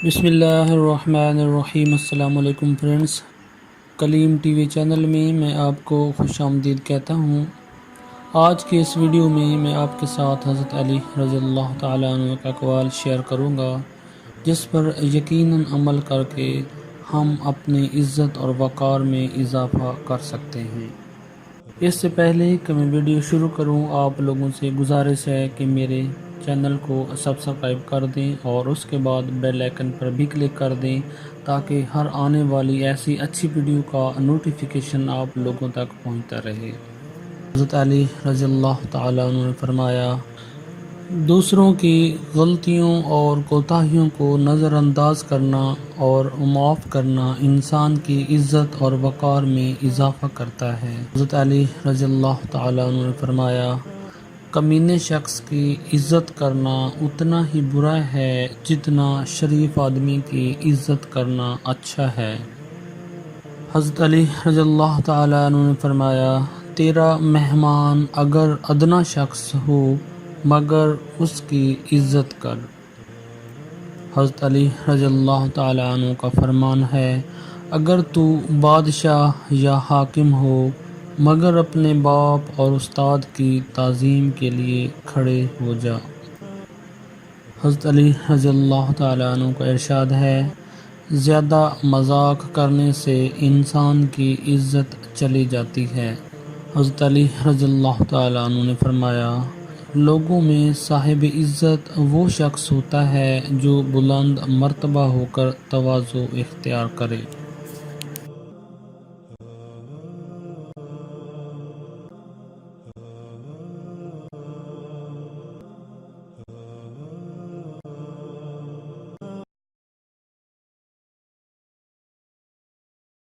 بسم اللہ الرحمن الرحیم۔ السلام علیکم فرینڈز، کلیم ٹی وی چینل میں آپ کو خوش آمدید کہتا ہوں۔ آج کے اس ویڈیو میں آپ کے ساتھ حضرت علی رضی اللہ تعالیٰ عنہ کا اقوال شیئر کروں گا، جس پر یقیناً عمل کر کے ہم اپنی عزت اور وقار میں اضافہ کر سکتے ہیں۔ اس سے پہلے کہ میں ویڈیو شروع کروں، آپ لوگوں سے گزارش ہے کہ میرے چینل کو سبسکرائب کر دیں اور اس کے بعد بیل آئکن پر بھی کلک کر دیں تاکہ ہر آنے والی ایسی اچھی ویڈیو کا نوٹیفیکیشن آپ لوگوں تک پہنچتا رہے۔ حضرت علی رضی اللہ تعالیٰ عنہ نے فرمایا، دوسروں کی غلطیوں اور کوتاہیوں کو نظر انداز کرنا اور معاف کرنا انسان کی عزت اور وقار میں اضافہ کرتا ہے۔ حضرت علی رضی اللہ تعالیٰ عنہ نے فرمایا، کمینے شخص کی عزت کرنا اتنا ہی برا ہے جتنا شریف آدمی کی عزت کرنا اچھا ہے۔ حضرت علی رضی اللہ تعالیٰ عنہ نے فرمایا، تیرا مہمان اگر ادنا شخص ہو مگر اس کی عزت کر۔ حضرت علی رضی اللہ تعالیٰ عنہ کا فرمان ہے، اگر تو بادشاہ یا حاکم ہو مگر اپنے باپ اور استاد کی تعظیم کے لیے کھڑے ہو جا۔ حضرت علی رضی اللہ تعالیٰ عنہ کا ارشاد ہے، زیادہ مذاق کرنے سے انسان کی عزت چلی جاتی ہے۔ حضرت علی رضی اللہ تعالیٰ عنہ نے فرمایا، لوگوں میں صاحب عزت وہ شخص ہوتا ہے جو بلند مرتبہ ہو کر تواضع اختیار کرے۔